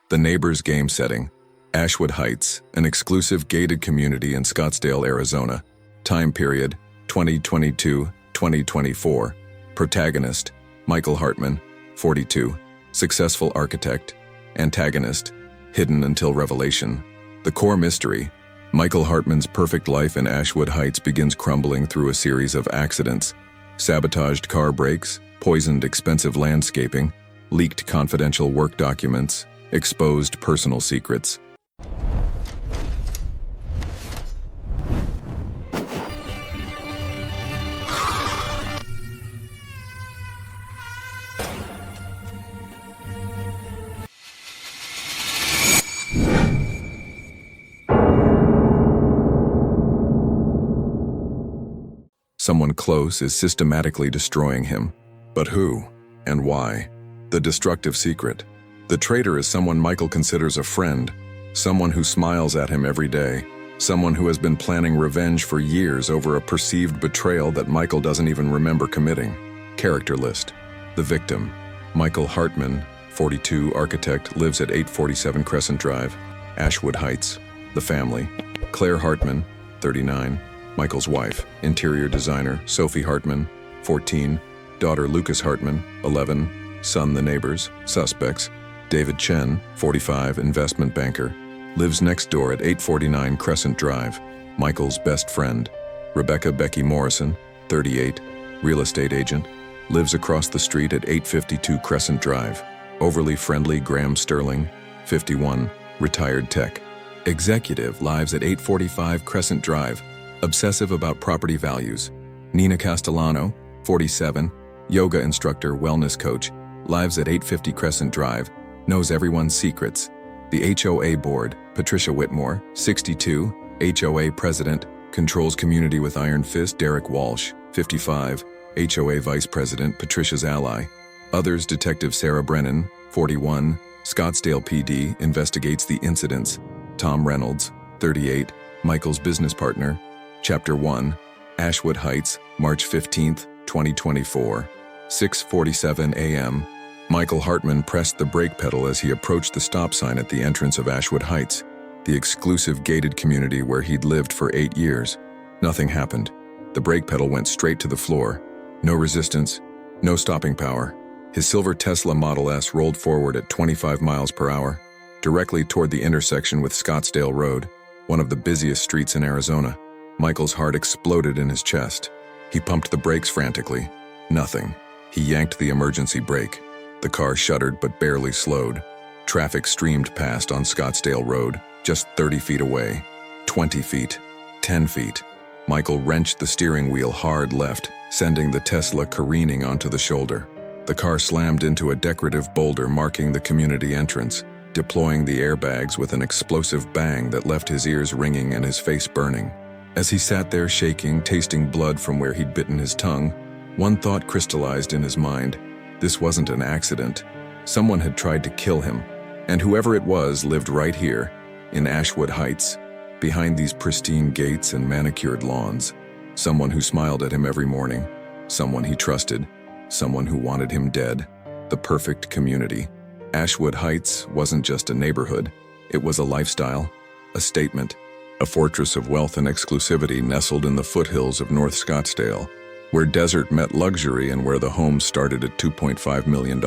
The Neighbors game setting. Ashwood Heights, an exclusive gated community in Scottsdale, Arizona. Time period, 2022-2024. Protagonist, Michael Hartman, 42. Successful architect. Antagonist, hidden until revelation. The core mystery. Michael Hartman's perfect life in Ashwood Heights begins crumbling through a series of accidents. Sabotaged car brakes, poisoned expensive landscaping, leaked confidential work documents, exposed personal secrets. Someone close is systematically destroying him. But who and why? The destructive secret. The traitor is someone Michael considers a friend, someone who smiles at him every day, someone who has been planning revenge for years over a perceived betrayal that Michael doesn't even remember committing. Character list. The victim. Michael Hartman, 42, architect, lives at 847 Crescent Drive, Ashwood Heights. The family. Claire Hartman, 39, Michael's wife. Interior designer, Sophie Hartman, 14, daughter Lucas Hartman, 11, son the neighbors. Suspects. David Chen, 45, investment banker, lives next door at 849 Crescent Drive. Michael's best friend. Rebecca Becky Morrison, 38, real estate agent, lives across the street at 852 Crescent Drive. Overly friendly Graham Sterling, 51, retired tech executive, lives at 845 Crescent Drive, obsessive about property values. Nina Castellano, 47, yoga instructor, wellness coach, lives at 850 Crescent Drive, knows everyone's secrets. The HOA board, Patricia Whitmore, 62, HOA president, controls community with iron fist. Derek Walsh, 55, HOA vice president, Patricia's ally. Others, Detective Sarah Brennan, 41, Scottsdale PD, investigates the incidents. Tom Reynolds, 38, Michael's business partner. Chapter 1, Ashwood Heights, March 15, 2024, 6:47 a.m. Michael Hartman pressed the brake pedal as he approached the stop sign at the entrance of Ashwood Heights, the exclusive gated community where he'd lived for 8 years. Nothing happened. The brake pedal went straight to the floor. No resistance, no stopping power. His silver Tesla Model S rolled forward at 25 miles per hour, directly toward the intersection with Scottsdale Road, one of the busiest streets in Arizona. Michael's heart exploded in his chest. He pumped the brakes frantically. Nothing. He yanked the emergency brake. The car shuddered but barely slowed. Traffic streamed past on Scottsdale Road, just 30 feet away. 20 feet. 10 feet. Michael wrenched the steering wheel hard left, sending the Tesla careening onto the shoulder. The car slammed into a decorative boulder marking the community entrance, deploying the airbags with an explosive bang that left his ears ringing and his face burning. As he sat there shaking, tasting blood from where he'd bitten his tongue, one thought crystallized in his mind. This wasn't an accident. Someone had tried to kill him, and whoever it was lived right here, in Ashwood Heights, behind these pristine gates and manicured lawns. Someone who smiled at him every morning, someone he trusted, someone who wanted him dead. The perfect community. Ashwood Heights wasn't just a neighborhood, it was a lifestyle, a statement, a fortress of wealth and exclusivity nestled in the foothills of North Scottsdale, where desert met luxury and where the homes started at $2.5 million.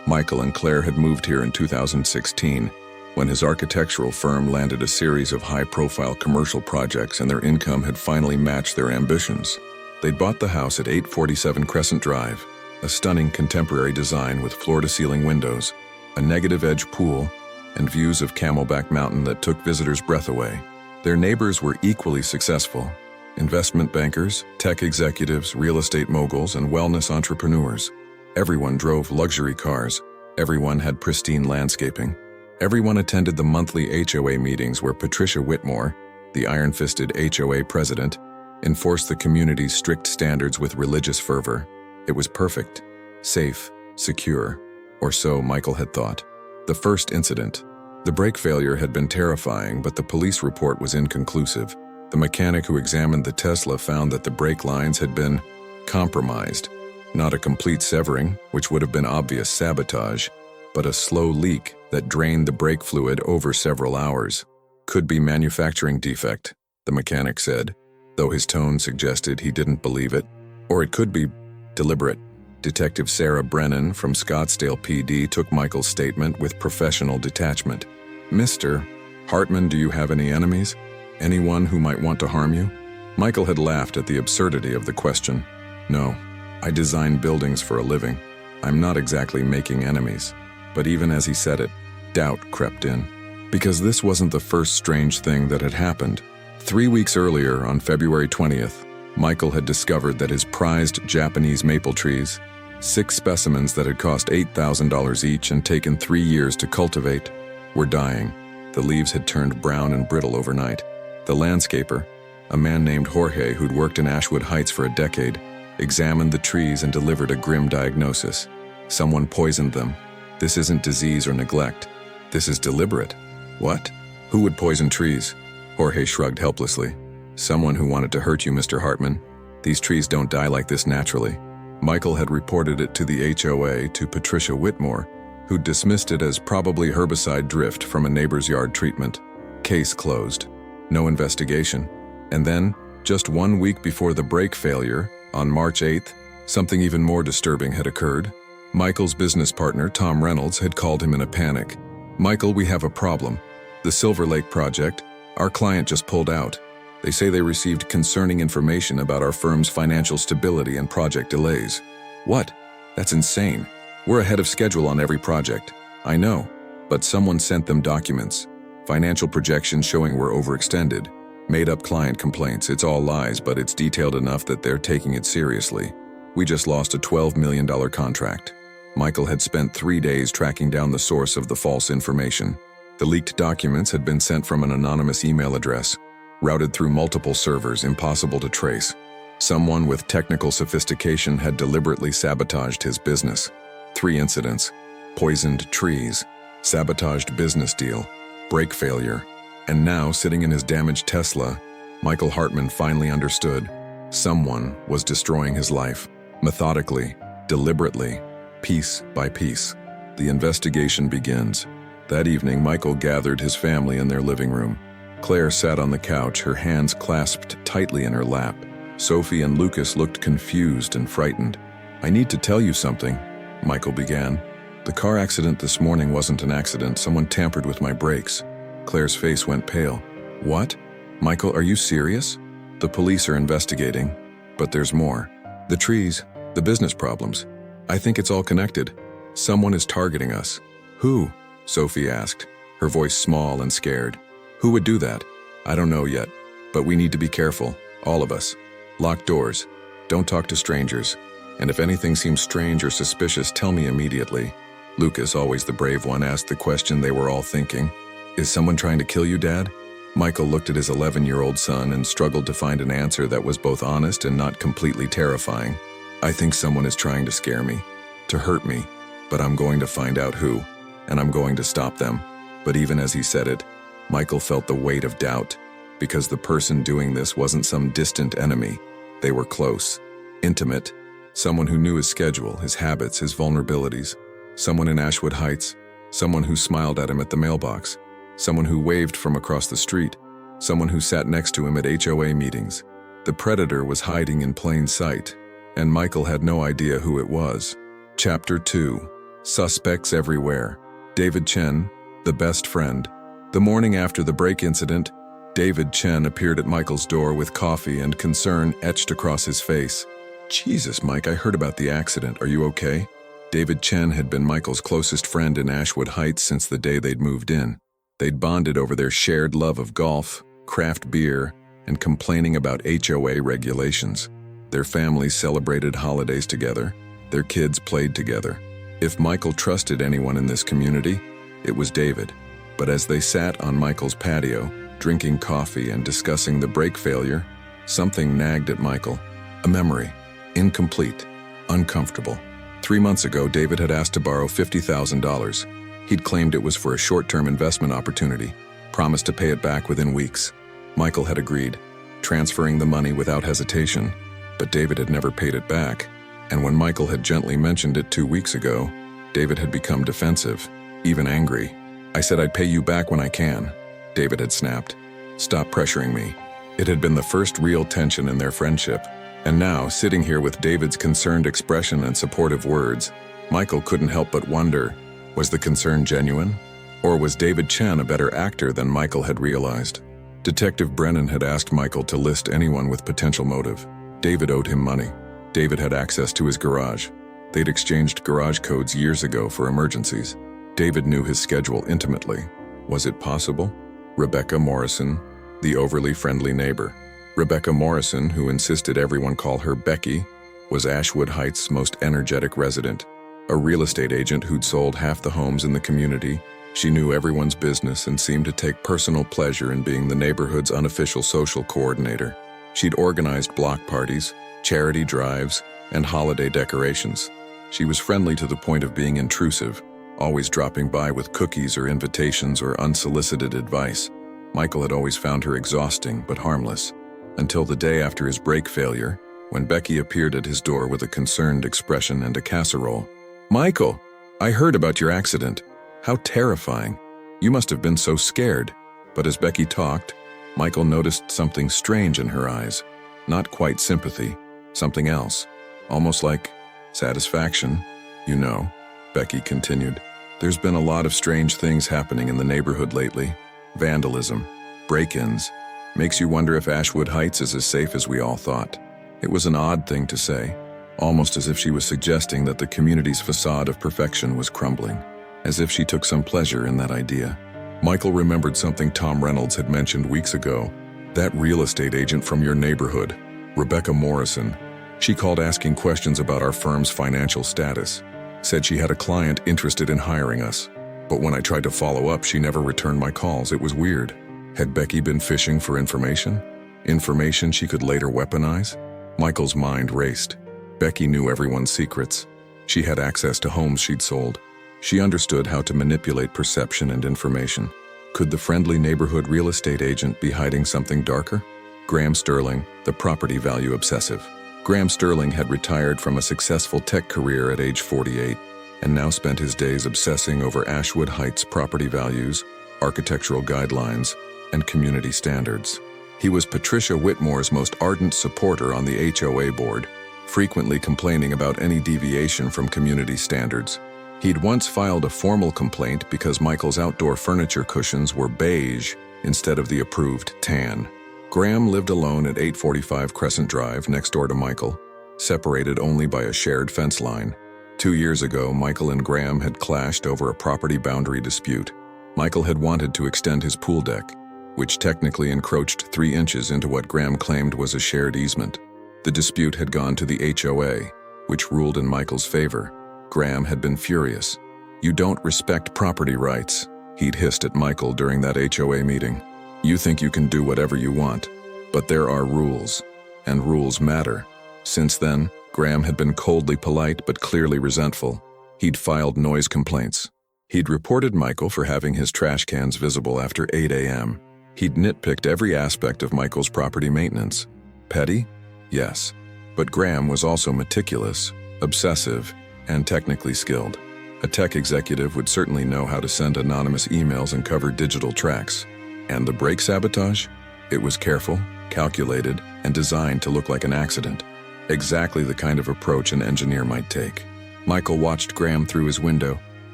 Michael and Claire had moved here in 2016, when his architectural firm landed a series of high-profile commercial projects and their income had finally matched their ambitions. They'd bought the house at 847 Crescent Drive, a stunning contemporary design with floor-to-ceiling windows, a negative-edge pool, and views of Camelback Mountain that took visitors' breath away. Their neighbors were equally successful. Investment bankers, tech executives, real estate moguls, and wellness entrepreneurs. Everyone drove luxury cars. Everyone had pristine landscaping. Everyone attended the monthly HOA meetings where Patricia Whitmore, the iron-fisted HOA president, enforced the community's strict standards with religious fervor. It was perfect, safe, secure, or so Michael had thought. The first incident. The brake failure had been terrifying, but the police report was inconclusive. The mechanic who examined the Tesla found that the brake lines had been compromised. Not a complete severing, which would have been obvious sabotage, but a slow leak that drained the brake fluid over several hours. Could be manufacturing defect, the mechanic said, though his tone suggested he didn't believe it. Or it could be deliberate. Detective Sarah Brennan from Scottsdale PD took Michael's statement with professional detachment. "Mr. Hartman, do you have any enemies? Anyone who might want to harm you?" Michael had laughed at the absurdity of the question. "No, I design buildings for a living. I'm not exactly making enemies." But even as he said it, doubt crept in. Because this wasn't the first strange thing that had happened. 3 weeks earlier, on February 20th, Michael had discovered that his prized Japanese maple trees, 6 specimens that had cost $8,000 each and taken 3 years to cultivate, were dying. The leaves had turned brown and brittle overnight. The landscaper, a man named Jorge who'd worked in Ashwood Heights for a decade, examined the trees and delivered a grim diagnosis. Someone poisoned them. This isn't disease or neglect. This is deliberate. What? Who would poison trees? Jorge shrugged helplessly. Someone who wanted to hurt you, Mr. Hartman. These trees don't die like this naturally. Michael had reported it to the HOA to Patricia Whitmore, who dismissed it as probably herbicide drift from a neighbor's yard treatment. Case closed. No investigation. And then, just 1 week before the brake failure, on March 8th, something even more disturbing had occurred. Michael's business partner, Tom Reynolds, had called him in a panic. "Michael, we have a problem. The Silver Lake project, our client just pulled out. They say they received concerning information about our firm's financial stability and project delays." "What? That's insane. We're ahead of schedule on every project." "I know, but someone sent them documents. Financial projections showing we're overextended. Made-up client complaints. It's all lies, but it's detailed enough that they're taking it seriously. We just lost a $12 million contract." Michael had spent 3 days tracking down the source of the false information. The leaked documents had been sent from an anonymous email address, routed through multiple servers, impossible to trace. Someone with technical sophistication had deliberately sabotaged his business. 3 incidents: poisoned trees, sabotaged business deal, brake failure, and now, sitting in his damaged Tesla, Michael Hartman finally understood. Someone was destroying his life, methodically, deliberately, piece by piece. The investigation begins. That evening, Michael gathered his family in their living room. Claire sat on the couch, her hands clasped tightly in her lap. Sophie and Lucas looked confused and frightened. "I need to tell you something," Michael began. "The car accident this morning wasn't an accident. Someone tampered with my brakes." Claire's face went pale. "What? Michael, are you serious?" "The police are investigating, but there's more. The trees, the business problems. I think it's all connected. Someone is targeting us." "Who?" Sophie asked, her voice small and scared. "Who would do that?" "I don't know yet, but we need to be careful, all of us. Lock doors. Don't talk to strangers. And if anything seems strange or suspicious, tell me immediately." Lucas, always the brave one, asked the question they were all thinking. "Is someone trying to kill you, Dad?" Michael looked at his 11-year-old son and struggled to find an answer that was both honest and not completely terrifying. "I think someone is trying to scare me, to hurt me, but I'm going to find out who, and I'm going to stop them." But even as he said it, Michael felt the weight of doubt, because the person doing this wasn't some distant enemy. They were close, intimate, someone who knew his schedule, his habits, his vulnerabilities, someone in Ashwood Heights, someone who smiled at him at the mailbox, someone who waved from across the street, someone who sat next to him at HOA meetings. The predator was hiding in plain sight, and Michael had no idea who it was. Chapter 2. Suspects Everywhere. David Chen, the best friend. The morning after the brake incident, David Chen appeared at Michael's door with coffee and concern etched across his face. "Jesus, Mike, I heard about the accident. Are you okay?" David Chen had been Michael's closest friend in Ashwood Heights since the day they'd moved in. They'd bonded over their shared love of golf, craft beer, and complaining about HOA regulations. Their families celebrated holidays together. Their kids played together. If Michael trusted anyone in this community, it was David. But as they sat on Michael's patio, drinking coffee and discussing the brake failure, something nagged at Michael. A memory. Incomplete. Uncomfortable. 3 months ago, David had asked to borrow $50,000. He'd claimed it was for a short-term investment opportunity, promised to pay it back within weeks. Michael had agreed, transferring the money without hesitation, but David had never paid it back, and when Michael had gently mentioned it 2 weeks ago, David had become defensive, even angry. "I said I'd pay you back when I can," David had snapped. "Stop pressuring me." It had been the first real tension in their friendship. And now, sitting here with David's concerned expression and supportive words, Michael couldn't help but wonder, was the concern genuine? Or was David Chen a better actor than Michael had realized? Detective Brennan had asked Michael to list anyone with potential motive. David owed him money. David had access to his garage. They'd exchanged garage codes years ago for emergencies. David knew his schedule intimately. Was it possible? Rebecca Morrison, the overly friendly neighbor. Rebecca Morrison, who insisted everyone call her Becky, was Ashwood Heights' most energetic resident. A real estate agent who'd sold half the homes in the community. She knew everyone's business and seemed to take personal pleasure in being the neighborhood's unofficial social coordinator. She'd organized block parties, charity drives, and holiday decorations. She was friendly to the point of being intrusive, always dropping by with cookies or invitations or unsolicited advice. Michael had always found her exhausting but harmless, until the day after his brake failure, when Becky appeared at his door with a concerned expression and a casserole. "Michael, I heard about your accident. How terrifying. You must have been so scared." But as Becky talked, Michael noticed something strange in her eyes. Not quite sympathy, something else. Almost like satisfaction. "You know," Becky continued, "there's been a lot of strange things happening in the neighborhood lately. Vandalism, break-ins. Makes you wonder if Ashwood Heights is as safe as we all thought." It was an odd thing to say, almost as if she was suggesting that the community's facade of perfection was crumbling, as if she took some pleasure in that idea. Michael remembered something Tom Reynolds had mentioned weeks ago. "That real estate agent from your neighborhood, Rebecca Morrison. She called asking questions about our firm's financial status. Said she had a client interested in hiring us. But when I tried to follow up, she never returned my calls. It was weird." Had Becky been fishing for information? Information she could later weaponize? Michael's mind raced. Becky knew everyone's secrets. She had access to homes she'd sold. She understood how to manipulate perception and information. Could the friendly neighborhood real estate agent be hiding something darker? Graham Sterling, the property value obsessive. Graham Sterling had retired from a successful tech career at age 48 and now spent his days obsessing over Ashwood Heights property values, architectural guidelines, and community standards. He was Patricia Whitmore's most ardent supporter on the HOA board, frequently complaining about any deviation from community standards. He'd once filed a formal complaint because Michael's outdoor furniture cushions were beige instead of the approved tan. Graham lived alone at 845 Crescent Drive, next door to Michael, separated only by a shared fence line. 2 years ago, Michael and Graham had clashed over a property boundary dispute. Michael had wanted to extend his pool deck, which technically encroached 3 inches into what Graham claimed was a shared easement. The dispute had gone to the HOA, which ruled in Michael's favor. Graham had been furious. "You don't respect property rights," he'd hissed at Michael during that HOA meeting. "You think you can do whatever you want, but there are rules, and rules matter." Since then, Graham had been coldly polite but clearly resentful. He'd filed noise complaints. He'd reported Michael for having his trash cans visible after 8 a.m. He'd nitpicked every aspect of Michael's property maintenance. Petty? Yes. But Graham was also meticulous, obsessive, and technically skilled. A tech executive would certainly know how to send anonymous emails and cover digital tracks. And the brake sabotage? It was careful, calculated, and designed to look like an accident. Exactly the kind of approach an engineer might take. Michael watched Graham through his window,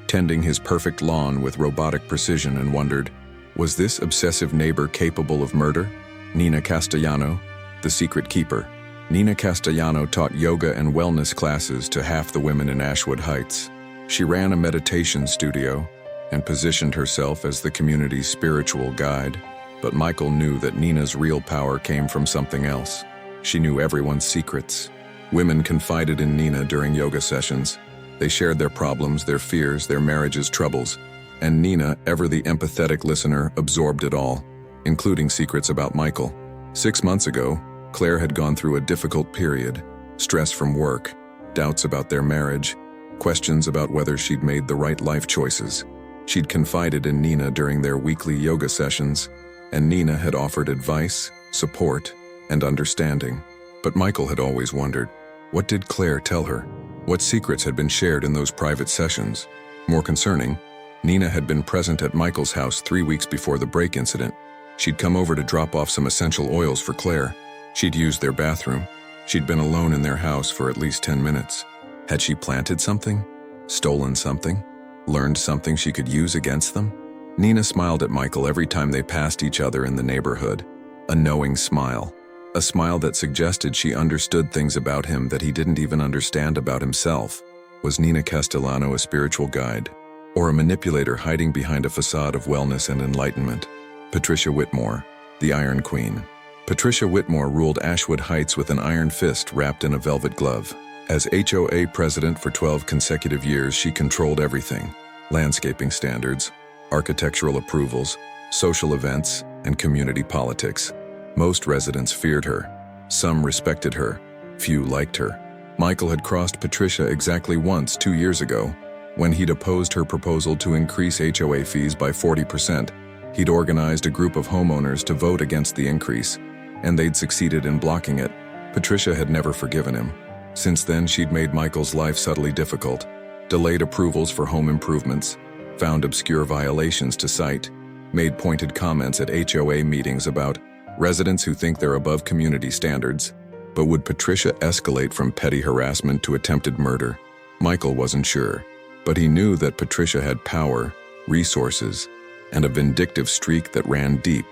tending his perfect lawn with robotic precision, and wondered, was this obsessive neighbor capable of murder? Nina Castellano, the secret keeper. Nina Castellano taught yoga and wellness classes to half the women in Ashwood Heights. She ran a meditation studio and positioned herself as the community's spiritual guide. But Michael knew that Nina's real power came from something else. She knew everyone's secrets. Women confided in Nina during yoga sessions. They shared their problems, their fears, their marriage's troubles. And Nina, ever the empathetic listener, absorbed it all, including secrets about Michael. 6 months ago, Claire had gone through a difficult period, stress from work, doubts about their marriage, questions about whether she'd made the right life choices. She'd confided in Nina during their weekly yoga sessions, and Nina had offered advice, support, and understanding. But Michael had always wondered, what did Claire tell her? What secrets had been shared in those private sessions? More concerning, Nina had been present at Michael's house 3 weeks before the break incident. She'd come over to drop off some essential oils for Claire. She'd used their bathroom. She'd been alone in their house for at least 10 minutes. Had she planted something? Stolen something? Learned something she could use against them? Nina smiled at Michael every time they passed each other in the neighborhood. A knowing smile. A smile that suggested she understood things about him that he didn't even understand about himself. Was Nina Castellano a spiritual guide? Or a manipulator hiding behind a facade of wellness and enlightenment? Patricia Whitmore, the Iron Queen. Patricia Whitmore ruled Ashwood Heights with an iron fist wrapped in a velvet glove. As HOA president for 12 consecutive years, she controlled everything: landscaping standards, architectural approvals, social events, and community politics. Most residents feared her. Some respected her. Few liked her. Michael had crossed Patricia exactly once 2 years ago, when he'd opposed her proposal to increase HOA fees by 40%. He'd organized a group of homeowners to vote against the increase, and they'd succeeded in blocking it. Patricia had never forgiven him. Since then, she'd made Michael's life subtly difficult, delayed approvals for home improvements, found obscure violations to cite, made pointed comments at HOA meetings about residents who think they're above community standards. But would Patricia escalate from petty harassment to attempted murder? Michael wasn't sure, but he knew that Patricia had power, resources, and a vindictive streak that ran deep,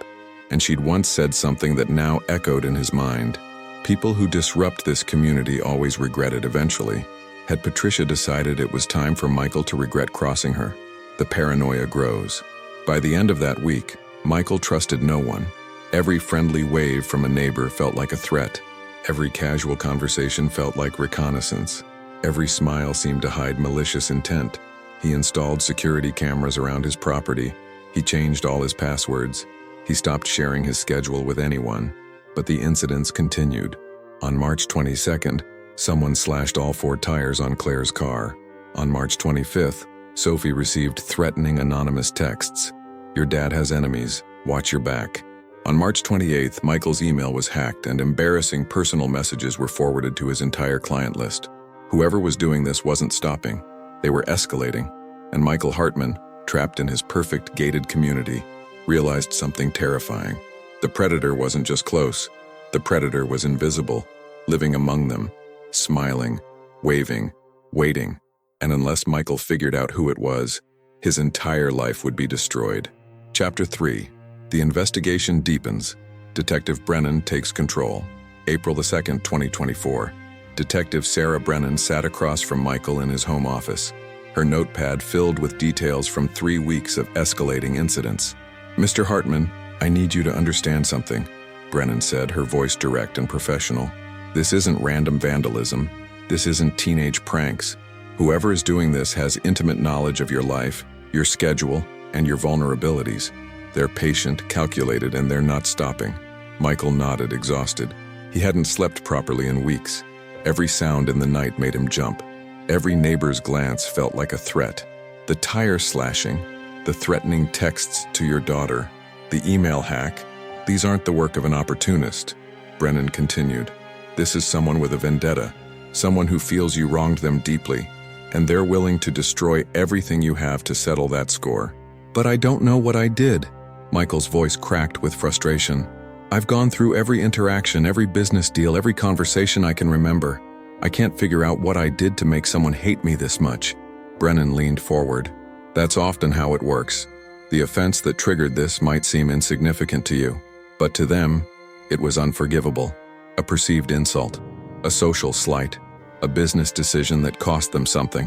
and she'd once said something that now echoed in his mind. People who disrupt this community always regret it eventually. Had Patricia decided it was time for Michael to regret crossing her? The paranoia grows. By the end of that week, Michael trusted no one. Every friendly wave from a neighbor felt like a threat. Every casual conversation felt like reconnaissance. Every smile seemed to hide malicious intent. He installed security cameras around his property. He changed all his passwords. He stopped sharing his schedule with anyone. But the incidents continued. On March 22nd, someone slashed all 4 tires on Claire's car. On March 25th, Sophie received threatening anonymous texts. "Your dad has enemies. Watch your back." On March 28th, Michael's email was hacked and embarrassing personal messages were forwarded to his entire client list. Whoever was doing this wasn't stopping. They were escalating. And Michael Hartman, trapped in his perfect gated community, realized something terrifying. The predator wasn't just close. The predator was invisible, living among them, smiling, waving, waiting. And unless Michael figured out who it was, his entire life would be destroyed. Chapter 3. The investigation deepens. Detective Brennan takes control. April 2nd, 2024. Detective Sarah Brennan sat across from Michael in his home office, her notepad filled with details from 3 weeks of escalating incidents. "Mr. Hartman, I need you to understand something," Brennan said, her voice direct and professional. "This isn't random vandalism. This isn't teenage pranks. Whoever is doing this has intimate knowledge of your life, your schedule, and your vulnerabilities. They're patient, calculated, and they're not stopping." Michael nodded, exhausted. He hadn't slept properly in weeks. Every sound in the night made him jump. Every neighbor's glance felt like a threat. The tire slashing, the threatening texts to your daughter, the email hack, these aren't the work of an opportunist, Brennan continued. This is someone with a vendetta, someone who feels you wronged them deeply, and they're willing to destroy everything you have to settle that score. "But I don't know what I did." Michael's voice cracked with frustration. "I've gone through every interaction, every business deal, every conversation I can remember. I can't figure out what I did to make someone hate me this much." Brennan leaned forward. "That's often how it works. The offense that triggered this might seem insignificant to you, but to them, it was unforgivable. A perceived insult, a social slight, a business decision that cost them something,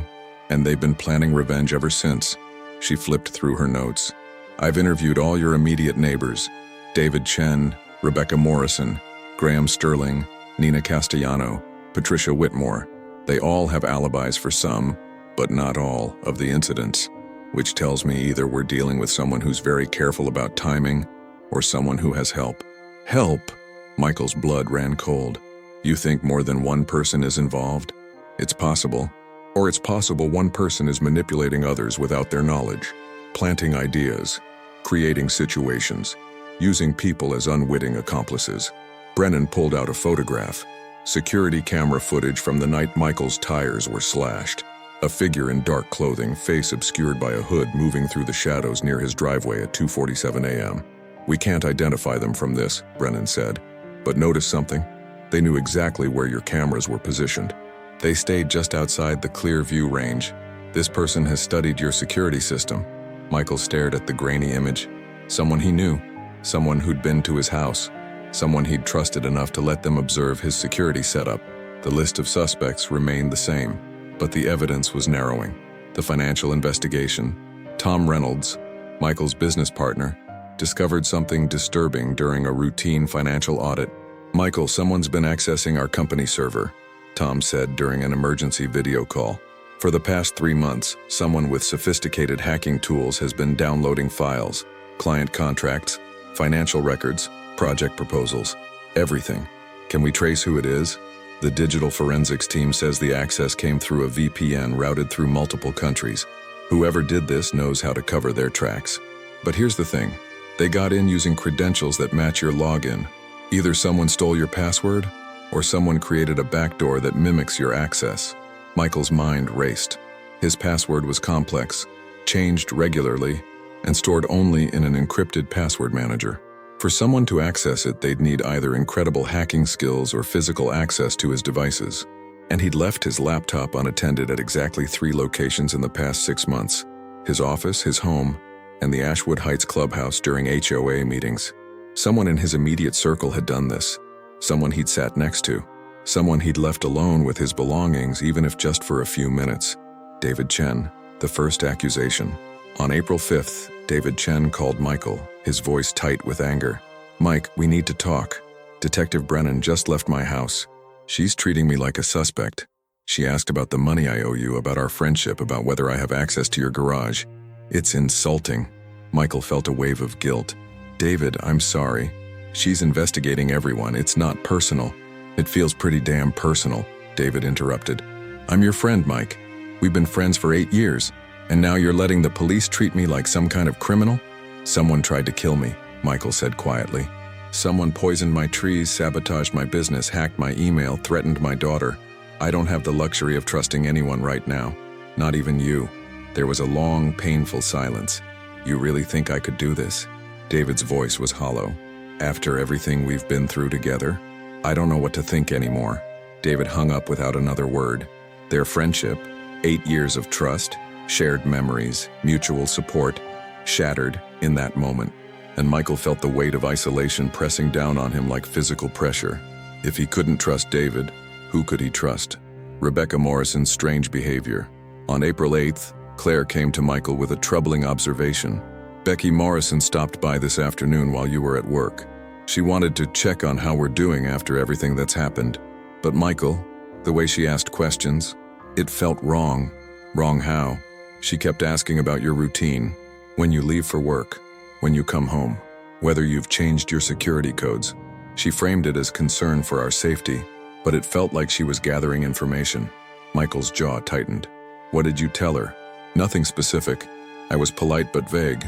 and they've been planning revenge ever since." She flipped through her notes. "I've interviewed all your immediate neighbors: David Chen, Rebecca Morrison, Graham Sterling, Nina Castellano, Patricia Whitmore. They all have alibis for some, but not all, of the incidents, which tells me either we're dealing with someone who's very careful about timing or someone who has help." "Help?" Michael's blood ran cold. "You think more than one person is involved?" "It's possible. Or it's possible one person is manipulating others without their knowledge, planting ideas, creating situations, using people as unwitting accomplices." Brennan pulled out a photograph. Security camera footage from the night Michael's tires were slashed. A figure in dark clothing, face obscured by a hood, moving through the shadows near his driveway at 2:47 a.m. "We can't identify them from this," Brennan said. "But notice something? They knew exactly where your cameras were positioned. They stayed just outside the clear view range. This person has studied your security system." Michael stared at the grainy image. Someone he knew. Someone who'd been to his house. Someone he'd trusted enough to let them observe his security setup. The list of suspects remained the same, but the evidence was narrowing. The financial investigation. Tom Reynolds, Michael's business partner, discovered something disturbing during a routine financial audit. "Michael, someone's been accessing our company server," Tom said during an emergency video call. "For the past 3 months, someone with sophisticated hacking tools has been downloading files, client contracts, financial records, project proposals, everything. Can we trace who it is?" The digital forensics team says the access came through a VPN routed through multiple countries. Whoever did this knows how to cover their tracks. But here's the thing. They got in using credentials that match your login. Either someone stole your password, or someone created a backdoor that mimics your access. Michael's mind raced. His password was complex, changed regularly, and stored only in an encrypted password manager. For someone to access it, they'd need either incredible hacking skills or physical access to his devices. And he'd left his laptop unattended at exactly 3 locations in the past 6 months: his office, his home, and the Ashwood Heights clubhouse during HOA meetings. Someone in his immediate circle had done this. Someone he'd sat next to. Someone he'd left alone with his belongings, even if just for a few minutes. David Chen, the first accusation. On April 5th, David Chen called Michael, his voice tight with anger. "Mike, we need to talk. Detective Brennan just left my house. She's treating me like a suspect. She asked about the money I owe you, about our friendship, about whether I have access to your garage. It's insulting." Michael felt a wave of guilt. "David, I'm sorry. She's investigating everyone. It's not personal." "It feels pretty damn personal," David interrupted. "I'm your friend, Mike. We've been friends for 8 years, and now you're letting the police treat me like some kind of criminal?" "Someone tried to kill me," Michael said quietly. "Someone poisoned my trees, sabotaged my business, hacked my email, threatened my daughter. I don't have the luxury of trusting anyone right now, not even you." There was a long, painful silence. "You really think I could do this?" David's voice was hollow. "After everything we've been through together? I don't know what to think anymore." David hung up without another word. Their friendship, 8 years of trust, shared memories, mutual support, shattered in that moment. And Michael felt the weight of isolation pressing down on him like physical pressure. If he couldn't trust David, who could he trust? Rebecca Morrison's strange behavior. On April 8th, Claire came to Michael with a troubling observation. "Becky Morrison stopped by this afternoon while you were at work. She wanted to check on how we're doing after everything that's happened. But Michael, the way she asked questions, it felt wrong." "Wrong how?" "She kept asking about your routine, when you leave for work, when you come home, whether you've changed your security codes." She framed it as concern for our safety, but it felt like she was gathering information. Michael's jaw tightened. "What did you tell her?" "Nothing specific. I was polite but vague.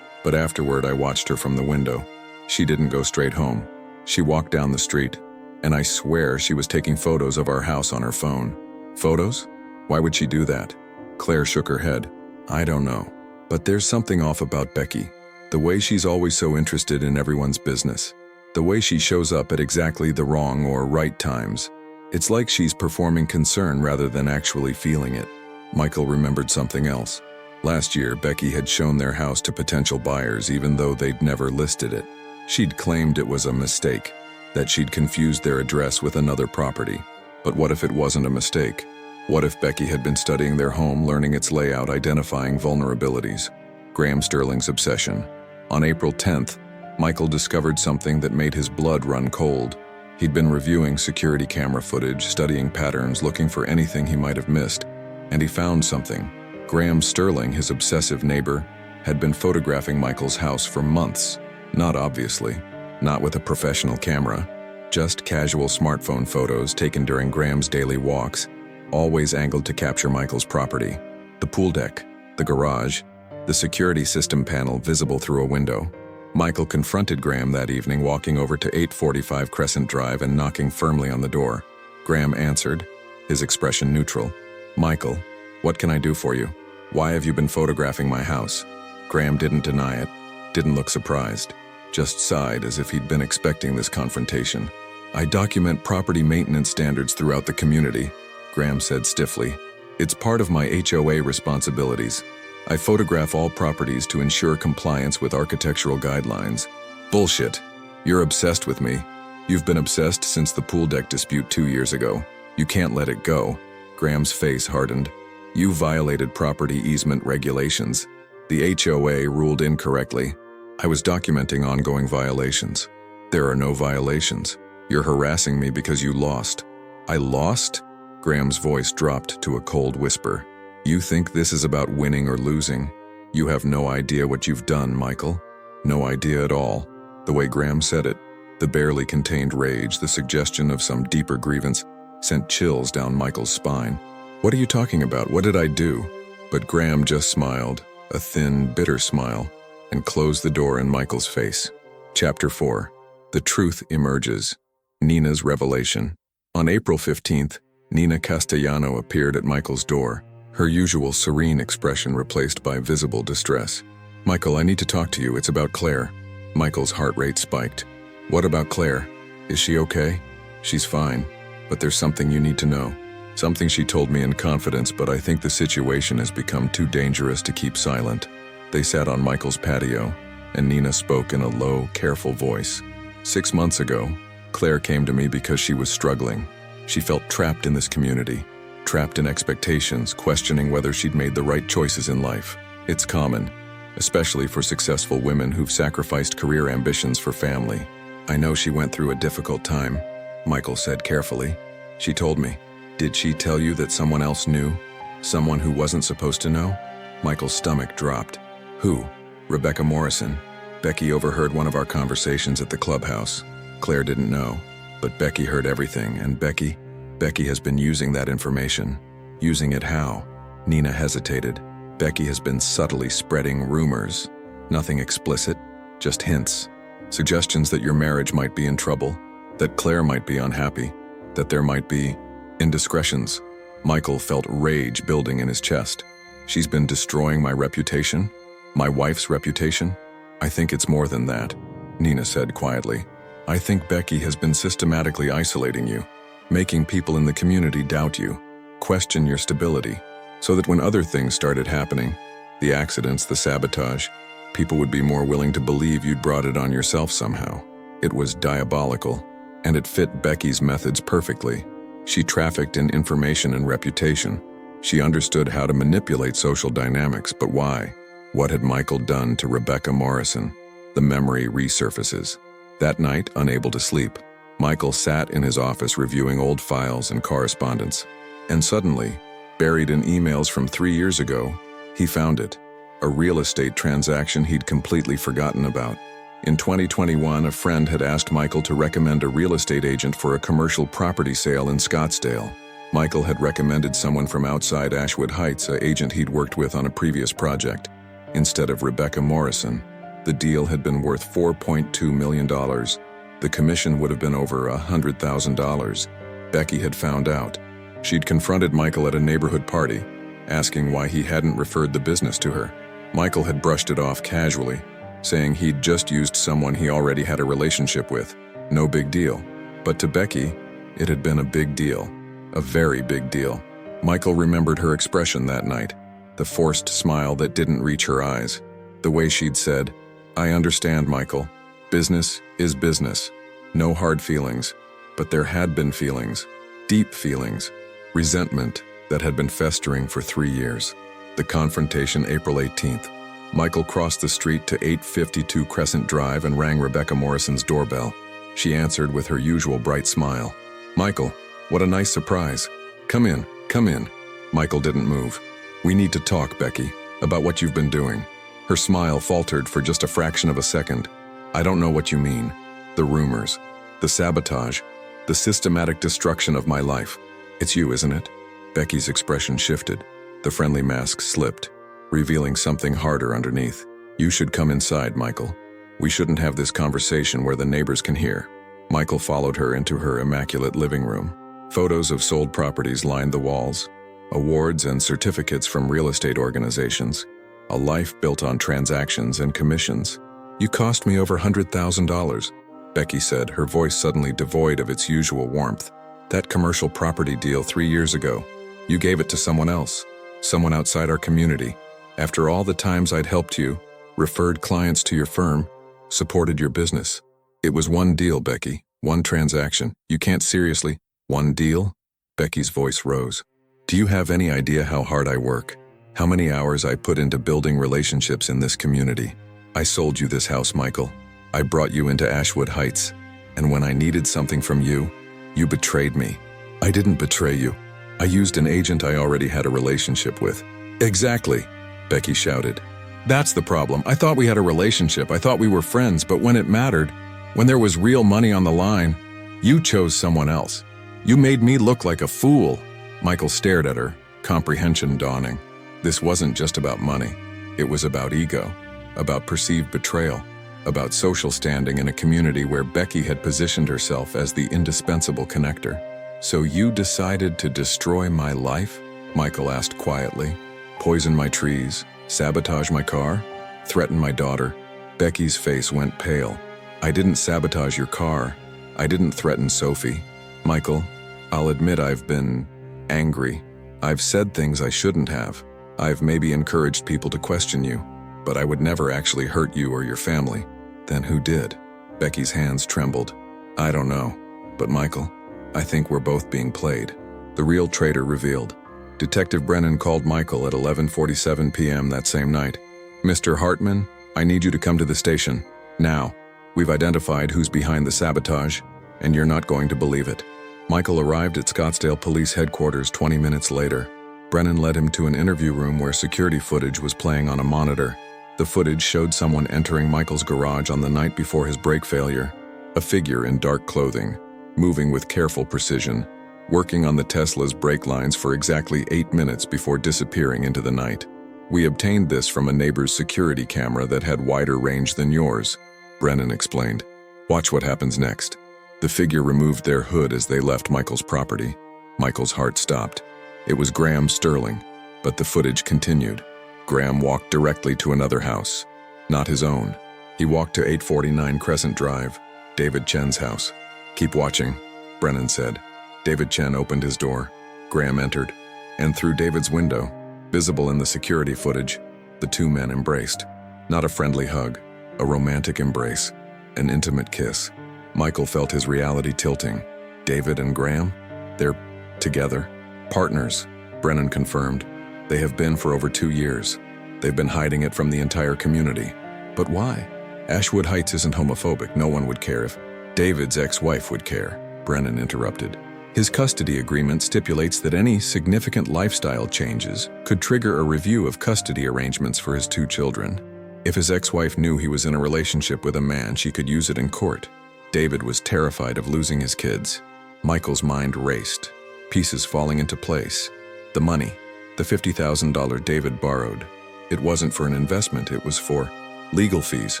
But afterward I watched her from the window. She didn't go straight home. She walked down the street, and I swear she was taking photos of our house on her phone." "Photos? Why would she do that?" Claire shook her head. "I don't know. But there's something off about Becky. The way she's always so interested in everyone's business. The way she shows up at exactly the wrong or right times. It's like she's performing concern rather than actually feeling it." Michael remembered something else. Last year, Becky had shown their house to potential buyers even though they'd never listed it. She'd claimed it was a mistake, that she'd confused their address with another property. But what if it wasn't a mistake? What if Becky had been studying their home, learning its layout, identifying vulnerabilities? Graham Sterling's obsession. On April 10th, Michael discovered something that made his blood run cold. He'd been reviewing security camera footage, studying patterns, looking for anything he might have missed. And he found something. Graham Sterling, his obsessive neighbor, had been photographing Michael's house for months. Not obviously, not with a professional camera, just casual smartphone photos taken during Graham's daily walks, always angled to capture Michael's property. The pool deck, the garage, the security system panel visible through a window. Michael confronted Graham that evening walking over to 845 Crescent Drive and knocking firmly on the door. Graham answered, his expression neutral. Michael, what can I do for you? Why have you been photographing my house? Graham didn't deny it, didn't look surprised, just sighed as if he'd been expecting this confrontation. I document property maintenance standards throughout the community, Graham said stiffly. It's part of my HOA responsibilities. I photograph all properties to ensure compliance with architectural guidelines. Bullshit. You're obsessed with me. You've been obsessed since the pool deck dispute 2 years ago. You can't let it go. Graham's face hardened. You violated property easement regulations. The HOA ruled incorrectly. I was documenting ongoing violations. There are no violations. You're harassing me because you lost. I lost? Graham's voice dropped to a cold whisper. You think this is about winning or losing? You have no idea what you've done, Michael. No idea at all. The way Graham said it, the barely contained rage, the suggestion of some deeper grievance, sent chills down Michael's spine. What are you talking about? What did I do? But Graham just smiled, a thin, bitter smile, and closed the door in Michael's face. Chapter 4. The Truth Emerges. Nina's Revelation. On April 15th, Nina Castellano appeared at Michael's door, her usual serene expression replaced by visible distress. Michael, I need to talk to you. It's about Claire. Michael's heart rate spiked. What about Claire? Is she okay? She's fine, but there's something you need to know. Something she told me in confidence, but I think the situation has become too dangerous to keep silent. They sat on Michael's patio, and Nina spoke in a low, careful voice. 6 months ago, Claire came to me because she was struggling. She felt trapped in this community, trapped in expectations, questioning whether she'd made the right choices in life. It's common, especially for successful women who've sacrificed career ambitions for family. I know she went through a difficult time, Michael said carefully. She told me. Did she tell you that someone else knew? Someone who wasn't supposed to know? Michael's stomach dropped. Who? Rebecca Morrison. Becky overheard one of our conversations at the clubhouse. Claire didn't know, but Becky heard everything, and Becky has been using that information. Using it how? Nina hesitated. Becky has been subtly spreading rumors. Nothing explicit, just hints. Suggestions that your marriage might be in trouble, that Claire might be unhappy, that there might be indiscretions. Michael felt rage building in his chest. She's been destroying my reputation? My wife's reputation? I think it's more than that, Nina said quietly. I think Becky has been systematically isolating you, making people in the community doubt you, question your stability, so that when other things started happening, the accidents, the sabotage, people would be more willing to believe you'd brought it on yourself somehow. It was diabolical, and it fit Becky's methods perfectly. She trafficked in information and reputation. She understood how to manipulate social dynamics, but why? What had Michael done to Rebecca Morrison? The memory resurfaces. That night, unable to sleep, Michael sat in his office reviewing old files and correspondence. And suddenly, buried in emails from 3 years ago, he found it. A real estate transaction he'd completely forgotten about. In 2021, a friend had asked Michael to recommend a real estate agent for a commercial property sale in Scottsdale. Michael had recommended someone from outside Ashwood Heights, an agent he'd worked with on a previous project. Instead of Rebecca Morrison, the deal had been worth $4.2 million. The commission would have been over $100,000. Becky had found out. She'd confronted Michael at a neighborhood party, asking why he hadn't referred the business to her. Michael had brushed it off casually, saying he'd just used someone he already had a relationship with. No big deal. But to Becky, it had been a big deal. A very big deal. Michael remembered her expression that night, the forced smile that didn't reach her eyes. The way she'd said, I understand, Michael. Business is business. No hard feelings. But there had been feelings. Deep feelings. Resentment that had been festering for 3 years. The confrontation, April 18th. Michael crossed the street to 852 Crescent Drive and rang Rebecca Morrison's doorbell. She answered with her usual bright smile. Michael, what a nice surprise. Come in, come in. Michael didn't move. We need to talk, Becky, about what you've been doing. Her smile faltered for just a fraction of a second. I don't know what you mean. The rumors, the sabotage, the systematic destruction of my life. It's you, isn't it? Becky's expression shifted. The friendly mask slipped, revealing something harder underneath. You should come inside, Michael. We shouldn't have this conversation where the neighbors can hear. Michael followed her into her immaculate living room. Photos of sold properties lined the walls, awards and certificates from real estate organizations, a life built on transactions and commissions. "You cost me over $100,000, Becky said, her voice suddenly devoid of its usual warmth. "That commercial property deal 3 years ago, you gave it to someone else, someone outside our community. After all the times I'd helped you, referred clients to your firm, supported your business. It was one deal, Becky, one transaction. You can't seriously—" "One deal?" Becky's voice rose. "Do you have any idea how hard I work? How many hours I put into building relationships in this community? I sold you this house, Michael. I brought you into Ashwood Heights. And when I needed something from you, you betrayed me." "I didn't betray you. I used an agent I already had a relationship with." "Exactly," Becky shouted. "That's the problem. I thought we had a relationship. I thought we were friends, but when it mattered, when there was real money on the line, you chose someone else. You made me look like a fool." Michael stared at her, comprehension dawning. This wasn't just about money. It was about ego, about perceived betrayal, about social standing in a community where Becky had positioned herself as the indispensable connector. "So you decided to destroy my life?" Michael asked quietly. "Poison my trees, sabotage my car, threaten my daughter?" Becky's face went pale. "I didn't sabotage your car. I didn't threaten Sophie. Michael, I'll admit I've been angry. I've said things I shouldn't have. I've maybe encouraged people to question you, but I would never actually hurt you or your family." "Then who did?" Becky's hands trembled. "I don't know. But Michael, I think we're both being played." The real traitor revealed. Detective Brennan called Michael at 11:47 p.m. that same night. "Mr. Hartman, I need you to come to the station. Now. We've identified who's behind the sabotage, and you're not going to believe it." Michael arrived at Scottsdale Police Headquarters 20 minutes later. Brennan led him to an interview room where security footage was playing on a monitor. The footage showed someone entering Michael's garage on the night before his brake failure. A figure in dark clothing, moving with careful precision, working on the Tesla's brake lines for exactly 8 minutes before disappearing into the night. "We obtained this from a neighbor's security camera that had wider range than yours," Brennan explained. "Watch what happens next." The figure removed their hood as they left Michael's property. Michael's heart stopped. It was Graham Sterling, but the footage continued. Graham walked directly to another house, not his own. He walked to 849 Crescent Drive, David Chen's house. "Keep watching," Brennan said. David Chen opened his door. Graham entered, and through David's window, visible in the security footage, the two men embraced. Not a friendly hug, a romantic embrace, an intimate kiss. Michael felt his reality tilting. David and Graham? They're together. Partners, Brennan confirmed. They have been for over 2 years. They've been hiding it from the entire community. But why? Ashwood Heights isn't homophobic. No one would care if David's ex-wife would care, Brennan interrupted. His custody agreement stipulates that any significant lifestyle changes could trigger a review of custody arrangements for his 2 children. If his ex-wife knew he was in a relationship with a man, she could use it in court. David was terrified of losing his kids. Michael's mind raced, pieces falling into place. The money, the $50,000 David borrowed. It wasn't for an investment, it was for legal fees,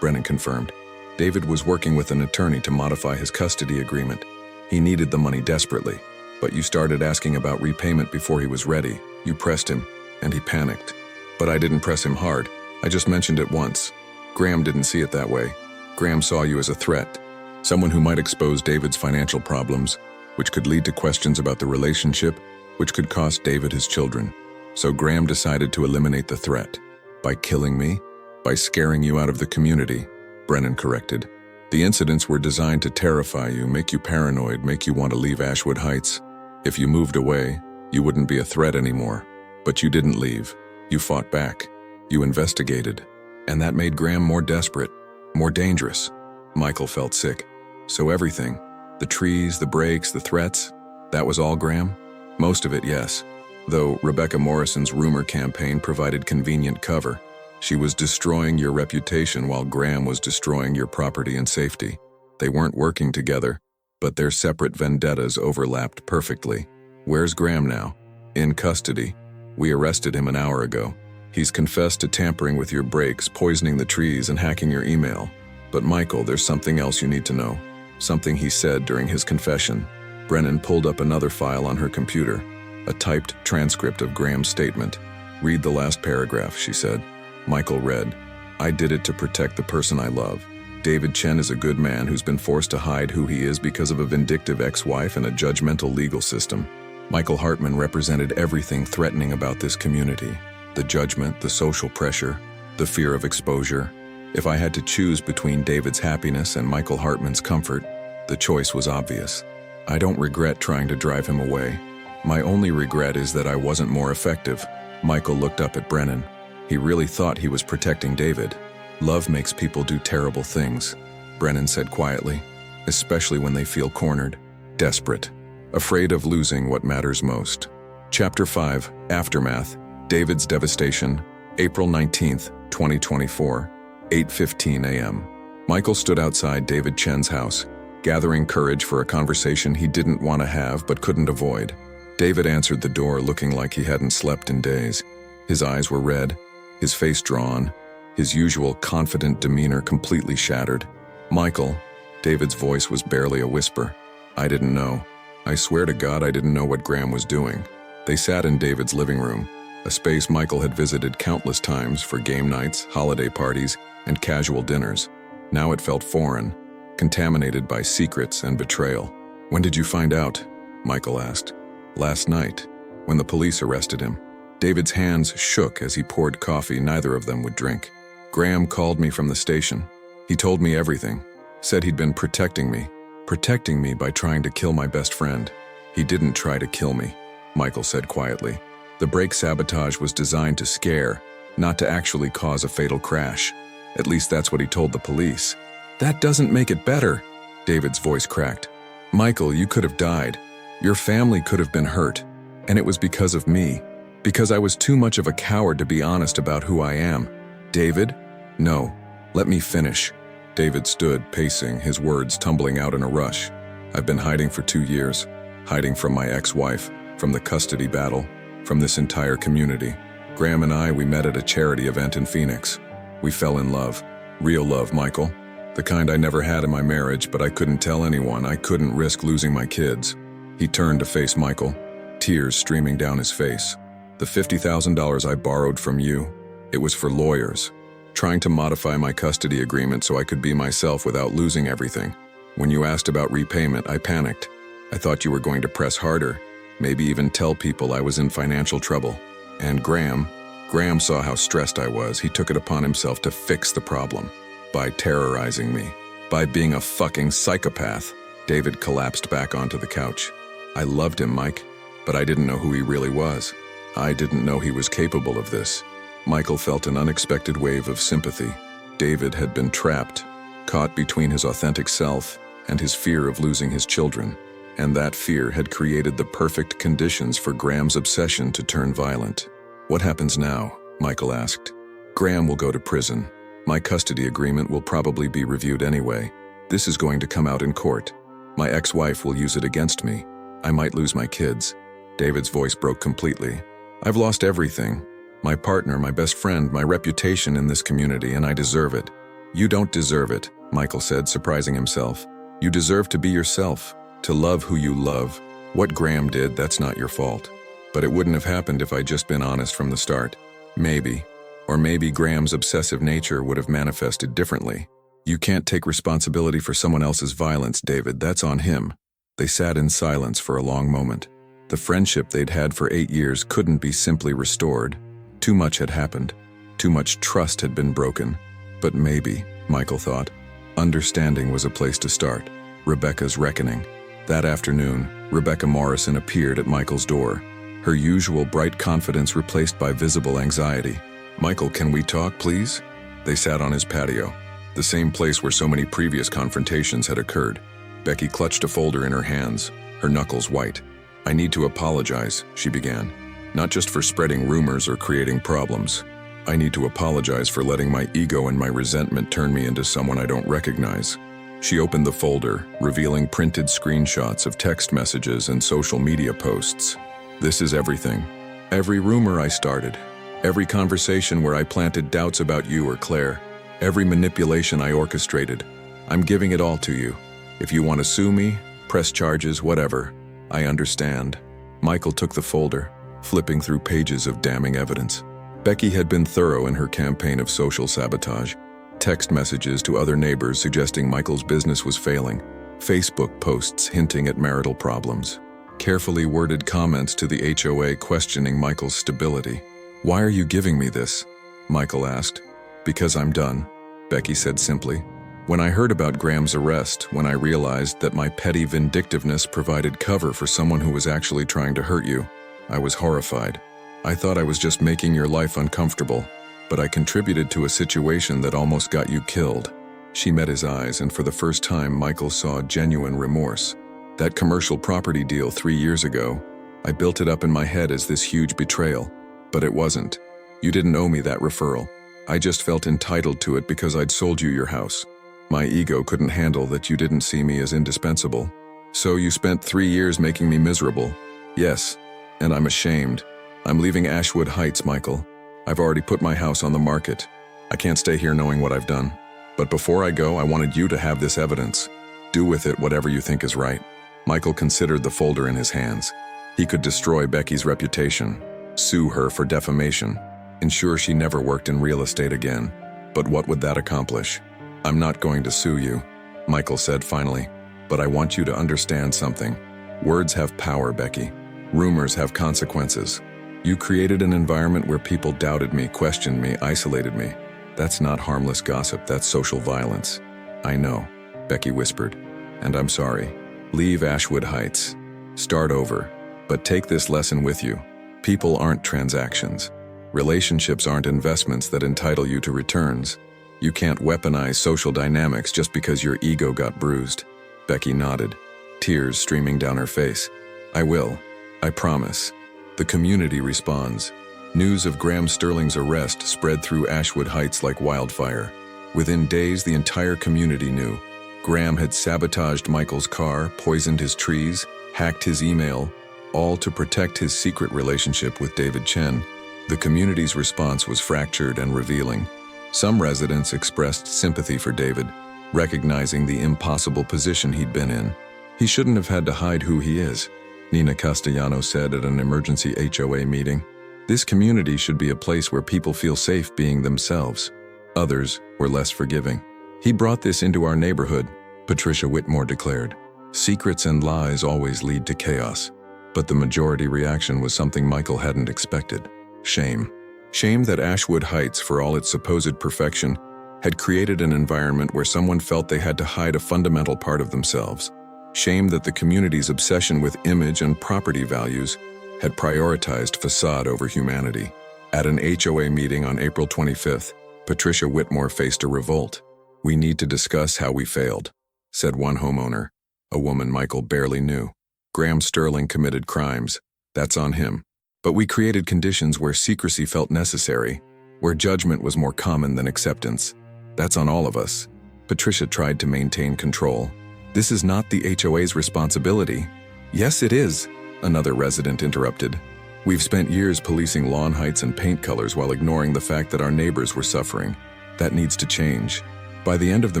Brennan confirmed. David was working with an attorney to modify his custody agreement. He needed the money desperately, but you started asking about repayment before he was ready. You pressed him, and he panicked. But I didn't press him hard. I just mentioned it once. Graham didn't see it that way. Graham saw you as a threat, someone who might expose David's financial problems, which could lead to questions about the relationship, which could cost David his children. So Graham decided to eliminate the threat. By killing me? By scaring you out of the community, Brennan corrected. The incidents were designed to terrify you, make you paranoid, make you want to leave Ashwood Heights. If you moved away, you wouldn't be a threat anymore. But you didn't leave. You fought back. You investigated. And that made Graham more desperate, more dangerous. Michael felt sick. So everything, the trees, the brakes, the threats, that was all Graham? Most of it, yes. Though Rebecca Morrison's rumor campaign provided convenient cover. She was destroying your reputation while Graham was destroying your property and safety. They weren't working together, but their separate vendettas overlapped perfectly. Where's Graham now? In custody. We arrested him an hour ago. He's confessed to tampering with your brakes, poisoning the trees, and hacking your email. But Michael, there's something else you need to know. Something he said during his confession. Brennan pulled up another file on her computer, a typed transcript of Graham's statement. "Read the last paragraph," she said. Michael read, "I did it to protect the person I love. David Chen is a good man who's been forced to hide who he is because of a vindictive ex-wife and a judgmental legal system." Michael Hartman represented everything threatening about this community. The judgment, the social pressure, the fear of exposure. If I had to choose between David's happiness and Michael Hartman's comfort, the choice was obvious. I don't regret trying to drive him away. My only regret is that I wasn't more effective. Michael looked up at Brennan. He really thought he was protecting David. "Love makes people do terrible things," Brennan said quietly, "especially when they feel cornered, desperate, afraid of losing what matters most." Chapter 5, Aftermath, David's Devastation, April 19th, 2024, 8:15 a.m. Michael stood outside David Chen's house, gathering courage for a conversation he didn't want to have but couldn't avoid. David answered the door looking like he hadn't slept in days. His eyes were red, his face drawn, his usual confident demeanor completely shattered. "Michael," David's voice was barely a whisper. "I didn't know. I swear to God I didn't know what Graham was doing." They sat in David's living room, a space Michael had visited countless times for game nights, holiday parties, and casual dinners. Now it felt foreign, contaminated by secrets and betrayal. "When did you find out?" Michael asked. "Last night, when the police arrested him." David's hands shook as he poured coffee neither of them would drink. "Graham called me from the station. He told me everything, said he'd been protecting me by trying to kill my best friend. He didn't try to kill me," Michael said quietly. "The brake sabotage was designed to scare, not to actually cause a fatal crash. At least that's what he told the police." "That doesn't make it better," David's voice cracked. "Michael, you could have died. Your family could have been hurt. And it was because of me. Because I was too much of a coward to be honest about who I am." "David? No. Let me finish." David stood, pacing, his words tumbling out in a rush. "I've been hiding for 2 years. Hiding from my ex-wife, from the custody battle, from this entire community. Graham and we met at a charity event in Phoenix. We fell in love. Real love, Michael. The kind I never had in my marriage, but I couldn't tell anyone. I couldn't risk losing my kids." He turned to face Michael, tears streaming down his face. "The $50,000 I borrowed from you, it was for lawyers, trying to modify my custody agreement so I could be myself without losing everything. When you asked about repayment, I panicked. I thought you were going to press harder, maybe even tell people I was in financial trouble. And Graham saw how stressed I was. He took it upon himself to fix the problem. By terrorizing me. By being a fucking psychopath." David collapsed back onto the couch. "I loved him, Mike, but I didn't know who he really was. I didn't know he was capable of this." Michael felt an unexpected wave of sympathy. David had been trapped, caught between his authentic self and his fear of losing his children. And that fear had created the perfect conditions for Graham's obsession to turn violent. "What happens now?" Michael asked. "Graham will go to prison. My custody agreement will probably be reviewed anyway. This is going to come out in court. My ex-wife will use it against me. I might lose my kids." David's voice broke completely. "I've lost everything. My partner, my best friend, my reputation in this community, and I deserve it." "You don't deserve it," Michael said, surprising himself. "You deserve to be yourself, to love who you love. What Graham did, that's not your fault. But it wouldn't have happened if I'd just been honest from the start. Maybe. Or maybe Graham's obsessive nature would have manifested differently. You can't take responsibility for someone else's violence, David. That's on him." They sat in silence for a long moment. The friendship they'd had for 8 years couldn't be simply restored. Too much had happened. Too much trust had been broken. But maybe, Michael thought, understanding was a place to start. Rebecca's reckoning. That afternoon, Rebecca Morrison appeared at Michael's door, her usual bright confidence replaced by visible anxiety. "Michael, can we talk, please?" They sat on his patio, the same place where so many previous confrontations had occurred. Becky clutched a folder in her hands, her knuckles white. "I need to apologize," she began. "Not just for spreading rumors or creating problems. I need to apologize for letting my ego and my resentment turn me into someone I don't recognize." She opened the folder, revealing printed screenshots of text messages and social media posts. "This is everything. Every rumor I started. Every conversation where I planted doubts about you or Claire. Every manipulation I orchestrated. I'm giving it all to you. If you want to sue me, press charges, whatever. I understand. Michael took the folder, flipping through pages of damning evidence. Becky had been thorough in her campaign of social sabotage. Text messages to other neighbors suggesting Michael's business was failing. Facebook posts hinting at marital problems. Carefully worded comments to the HOA questioning Michael's stability. "Why are you giving me this?" Michael asked. "Because I'm done," Becky said simply. "When I heard about Graham's arrest, when I realized that my petty vindictiveness provided cover for someone who was actually trying to hurt you, I was horrified. I thought I was just making your life uncomfortable, but I contributed to a situation that almost got you killed." She met his eyes, and for the first time, Michael saw genuine remorse. "That commercial property deal 3 years ago, I built it up in my head as this huge betrayal, but it wasn't. You didn't owe me that referral. I just felt entitled to it because I'd sold you your house. My ego couldn't handle that you didn't see me as indispensable. So you spent 3 years making me miserable. Yes, and I'm ashamed. I'm leaving Ashwood Heights, Michael. I've already put my house on the market. I can't stay here knowing what I've done. But before I go, I wanted you to have this evidence. Do with it whatever you think is right." Michael considered the folder in his hands. He could destroy Becky's reputation, sue her for defamation, ensure she never worked in real estate again. But what would that accomplish? "I'm not going to sue you," Michael said finally, "but I want you to understand something. Words have power, Becky. Rumors have consequences. You created an environment where people doubted me, questioned me, isolated me. That's not harmless gossip, that's social violence." "I know," Becky whispered, "and I'm sorry. Leave Ashwood Heights. Start over. But take this lesson with you. People aren't transactions. Relationships aren't investments that entitle you to returns. You can't weaponize social dynamics just because your ego got bruised." Becky nodded, tears streaming down her face. "I will. I promise." The community responds. News of Graham Sterling's arrest spread through Ashwood Heights like wildfire. Within days, the entire community knew. Graham had sabotaged Michael's car, poisoned his trees, hacked his email, all to protect his secret relationship with David Chen. The community's response was fractured and revealing. Some residents expressed sympathy for David, recognizing the impossible position he'd been in. "He shouldn't have had to hide who he is," Nina Castellano said at an emergency HOA meeting. "This community should be a place where people feel safe being themselves." Others were less forgiving. "He brought this into our neighborhood," Patricia Whitmore declared. "Secrets and lies always lead to chaos." But the majority reaction was something Michael hadn't expected. Shame. Shame that Ashwood Heights, for all its supposed perfection, had created an environment where someone felt they had to hide a fundamental part of themselves. Shame that the community's obsession with image and property values had prioritized facade over humanity. At an HOA meeting on April 25th, Patricia Whitmore faced a revolt. "We need to discuss how we failed," said one homeowner, a woman Michael barely knew. "Graham Sterling committed crimes. That's on him. But we created conditions where secrecy felt necessary, where judgment was more common than acceptance. That's on all of us." Patricia tried to maintain control. "This is not the HOA's responsibility." "Yes, it is," another resident interrupted. "We've spent years policing lawn heights and paint colors while ignoring the fact that our neighbors were suffering. That needs to change." By the end of the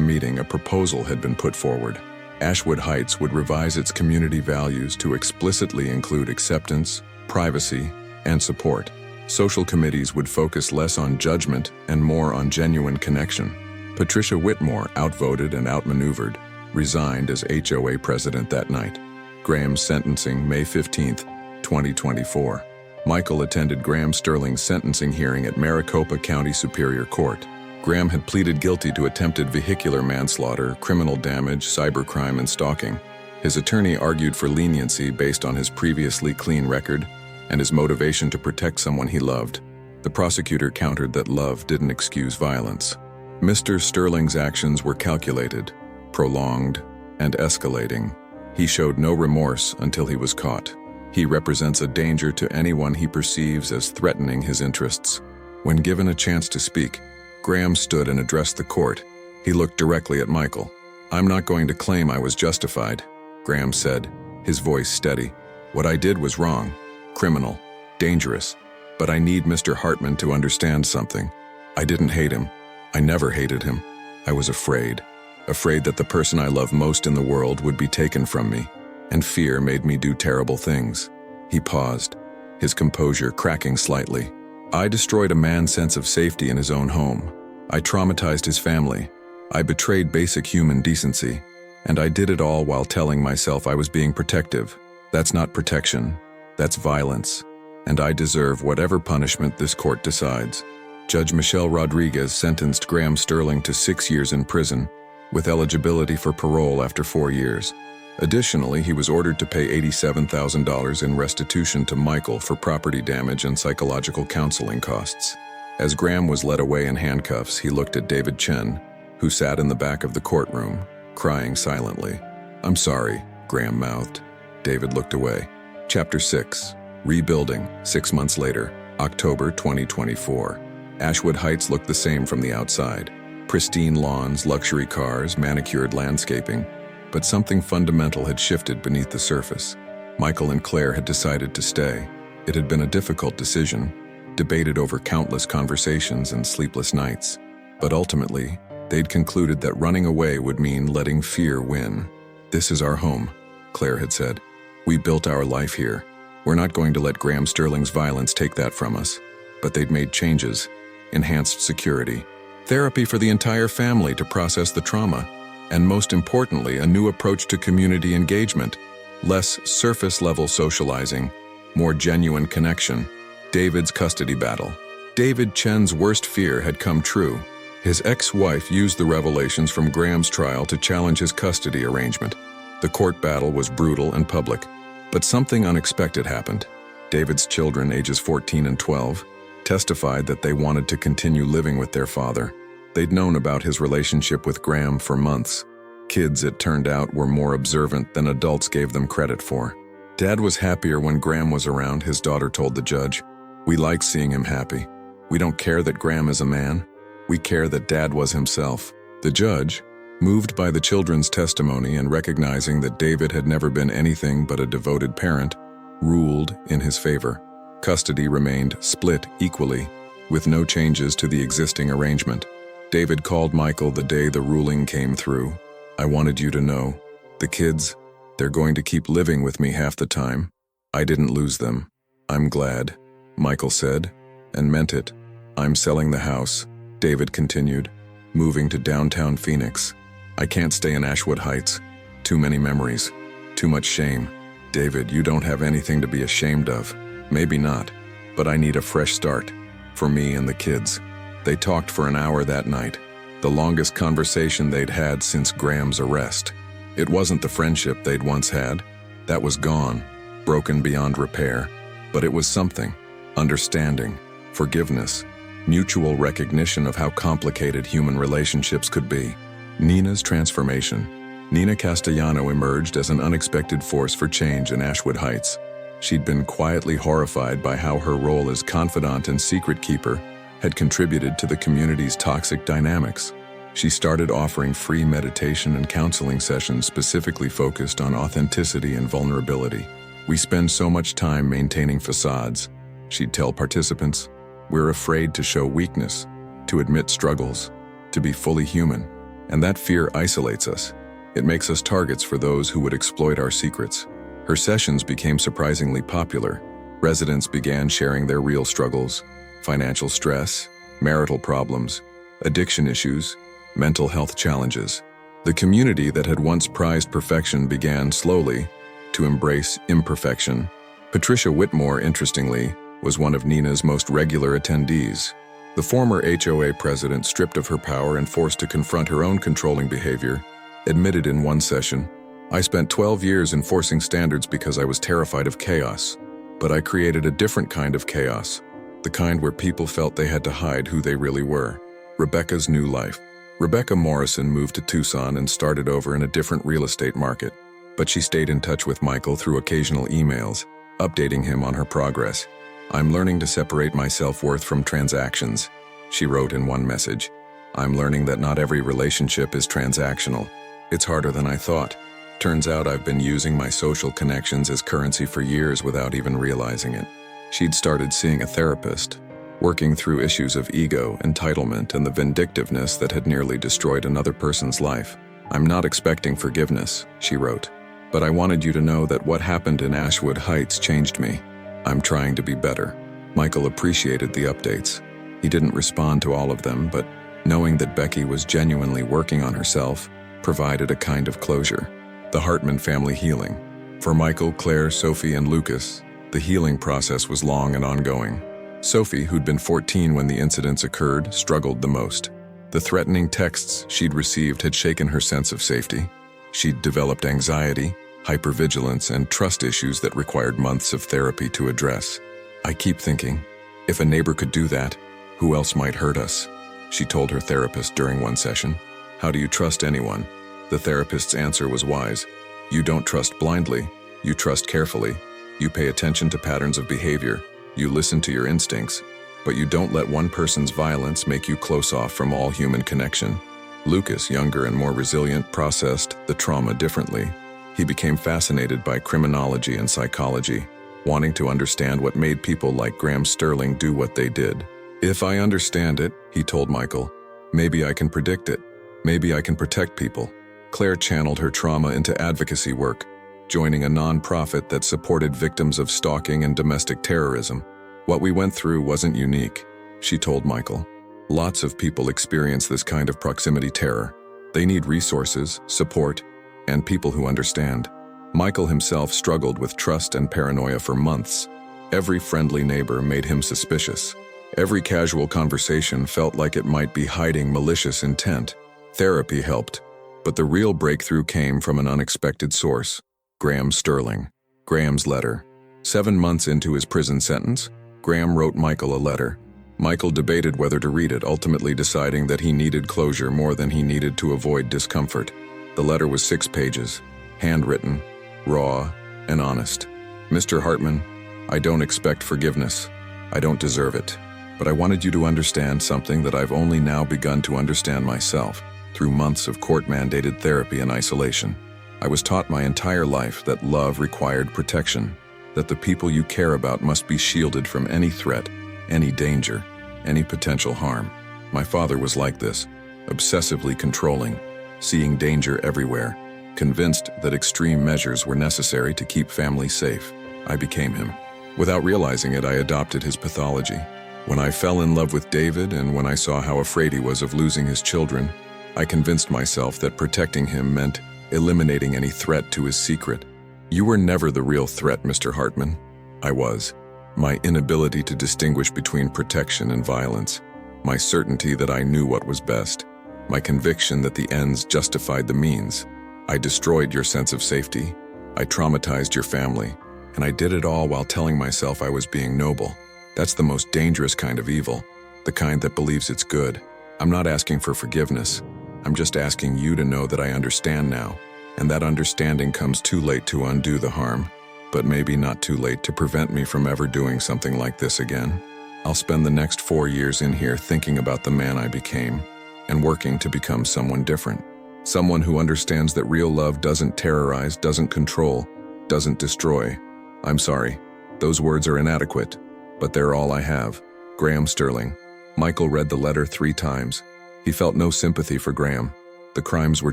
meeting, a proposal had been put forward. Ashwood Heights would revise its community values to explicitly include acceptance, privacy, and support. Social committees would focus less on judgment and more on genuine connection. Patricia Whitmore, outvoted and outmaneuvered, resigned as HOA president that night. Graham's sentencing, May 15, 2024. Michael attended Graham Sterling's sentencing hearing at Maricopa County Superior Court. Graham had pleaded guilty to attempted vehicular manslaughter, criminal damage, cybercrime, and stalking. His attorney argued for leniency based on his previously clean record and his motivation to protect someone he loved. The prosecutor countered that love didn't excuse violence. Mr. Sterling's actions were calculated, prolonged, and escalating. He showed no remorse until he was caught. He represents a danger to anyone he perceives as threatening his interests. When given a chance to speak, Graham stood and addressed the court. He looked directly at Michael. "I'm not going to claim I was justified," Graham said, his voice steady. "What I did was wrong, criminal, dangerous. But I need Mr. Hartman to understand something. I didn't hate him. I never hated him. I was afraid. Afraid that the person I love most in the world would be taken from me. and fear made me do terrible things." He paused, his composure cracking slightly. "I destroyed a man's sense of safety in his own home. I traumatized his family. I betrayed basic human decency. And I did it all while telling myself I was being protective. That's not protection. That's violence. And I deserve whatever punishment this court decides." Judge Michelle Rodriguez sentenced Graham Sterling to 6 years in prison, with eligibility for parole after 4 years. Additionally, he was ordered to pay $87,000 in restitution to Michael for property damage and psychological counseling costs. As Graham was led away in handcuffs, he looked at David Chen, who sat in the back of the courtroom, crying silently. "I'm sorry," Graham mouthed. David looked away. Chapter 6. Rebuilding. 6 months later, October 2024. Ashwood Heights looked the same from the outside. Pristine lawns, luxury cars, manicured landscaping. But something fundamental had shifted beneath the surface. Michael and Claire had decided to stay. It had been a difficult decision, debated over countless conversations and sleepless nights. But ultimately, they'd concluded that running away would mean letting fear win. "This is our home," Claire had said. "We built our life here. We're not going to let Graham Sterling's violence take that from us." But they'd made changes. Enhanced security, therapy for the entire family to process the trauma, and most importantly, a new approach to community engagement. Less surface-level socializing, more genuine connection. David's custody battle. David Chen's worst fear had come true. His ex-wife used the revelations from Graham's trial to challenge his custody arrangement. The court battle was brutal and public, but something unexpected happened. David's children, ages 14 and 12, testified that they wanted to continue living with their father. They'd known about his relationship with Graham for months. Kids, it turned out, were more observant than adults gave them credit for. "Dad was happier when Graham was around," his daughter told the judge. "We like seeing him happy. We don't care that Graham is a man. We care that Dad was himself." The judge, moved by the children's testimony and recognizing that David had never been anything but a devoted parent, ruled in his favor. Custody remained split equally, with no changes to the existing arrangement. David called Michael the day the ruling came through. "I wanted you to know. The kids, they're going to keep living with me half the time. I didn't lose them. I'm glad," Michael said, and meant it. "I'm selling the house," David continued, "moving to downtown Phoenix. I can't stay in Ashwood Heights. Too many memories. Too much shame." "David, you don't have anything to be ashamed of." "Maybe not, but I need a fresh start. For me and the kids." They talked for an hour that night, the longest conversation they'd had since Graham's arrest. It wasn't the friendship they'd once had. That was gone, broken beyond repair. But it was something. Understanding, forgiveness, mutual recognition of how complicated human relationships could be. Nina's transformation. Nina Castellano emerged as an unexpected force for change in Ashwood Heights. She'd been quietly horrified by how her role as confidant and secret keeper had contributed to the community's toxic dynamics. She started offering free meditation and counseling sessions specifically focused on authenticity and vulnerability. "We spend so much time maintaining facades," she'd tell participants. "We're afraid to show weakness, to admit struggles, to be fully human. And that fear isolates us. It makes us targets for those who would exploit our secrets." Her sessions became surprisingly popular. Residents began sharing their real struggles: financial stress, marital problems, addiction issues, mental health challenges. The community that had once prized perfection began slowly to embrace imperfection. Patricia Whitmore, interestingly, was one of Nina's most regular attendees. The former HOA president, stripped of her power and forced to confront her own controlling behavior, admitted in one session, "I spent 12 years enforcing standards because I was terrified of chaos. But I created a different kind of chaos, the kind where people felt they had to hide who they really were." Rebecca's new life. Rebecca Morrison moved to Tucson and started over in a different real estate market. But she stayed in touch with Michael through occasional emails, updating him on her progress. "I'm learning to separate my self-worth from transactions," she wrote in one message. "I'm learning that not every relationship is transactional. It's harder than I thought. Turns out I've been using my social connections as currency for years without even realizing it." She'd started seeing a therapist, working through issues of ego, entitlement, and the vindictiveness that had nearly destroyed another person's life. "I'm not expecting forgiveness," she wrote. But I wanted you to know that what happened in Ashwood Heights changed me. I'm trying to be better." Michael appreciated the updates. He didn't respond to all of them, but knowing that Becky was genuinely working on herself provided a kind of closure. The Hartman family healing. For Michael, Claire, Sophie, and Lucas, the healing process was long and ongoing. Sophie, who'd been 14 when the incidents occurred, struggled the most. The threatening texts she'd received had shaken her sense of safety. She'd developed anxiety, hypervigilance, and trust issues that required months of therapy to address. "I keep thinking, if a neighbor could do that, who else might hurt us?" she told her therapist during one session. "How do you trust anyone?" The therapist's answer was wise. "You don't trust blindly, you trust carefully. You pay attention to patterns of behavior, you listen to your instincts, but you don't let one person's violence make you close off from all human connection." Lucas, younger and more resilient, processed the trauma differently. He became fascinated by criminology and psychology, wanting to understand what made people like Graham Sterling do what they did. "If I understand it," he told Michael, "maybe I can predict it. Maybe I can protect people." Claire channeled her trauma into advocacy work, joining a non-profit that supported victims of stalking and domestic terrorism. "What we went through wasn't unique," she told Michael. "Lots of people experience this kind of proximity terror. They need resources, support, and people who understand." Michael himself struggled with trust and paranoia for months. Every friendly neighbor made him suspicious. Every casual conversation felt like it might be hiding malicious intent. Therapy helped, but the real breakthrough came from an unexpected source: Graham Sterling. Graham's letter. 7 months into his prison sentence, Graham wrote Michael a letter. Michael debated whether to read it, ultimately deciding that he needed closure more than he needed to avoid discomfort. The letter was 6 pages, handwritten, raw, and honest. "Mr. Hartman, I don't expect forgiveness. I don't deserve it. But I wanted you to understand something that I've only now begun to understand myself, through months of court-mandated therapy and isolation. I was taught my entire life that love required protection, that the people you care about must be shielded from any threat, any danger, any potential harm. My father was like this, obsessively controlling, seeing danger everywhere, convinced that extreme measures were necessary to keep families safe. I became him. Without realizing it, I adopted his pathology. When I fell in love with David and when I saw how afraid he was of losing his children, I convinced myself that protecting him meant eliminating any threat to his secret. You were never the real threat, Mr. Hartman. I was. My inability to distinguish between protection and violence, my certainty that I knew what was best, my conviction that the ends justified the means. I destroyed your sense of safety. I traumatized your family, and I did it all while telling myself I was being noble. That's the most dangerous kind of evil, the kind that believes it's good. I'm not asking for forgiveness. I'm just asking you to know that I understand now, and that understanding comes too late to undo the harm, but maybe not too late to prevent me from ever doing something like this again. I'll spend the next 4 years in here thinking about the man I became and working to become someone different. Someone who understands that real love doesn't terrorize, doesn't control, doesn't destroy. I'm sorry, those words are inadequate, but they're all I have. Graham Sterling. Michael read the letter 3 times. He felt no sympathy for Graham. The crimes were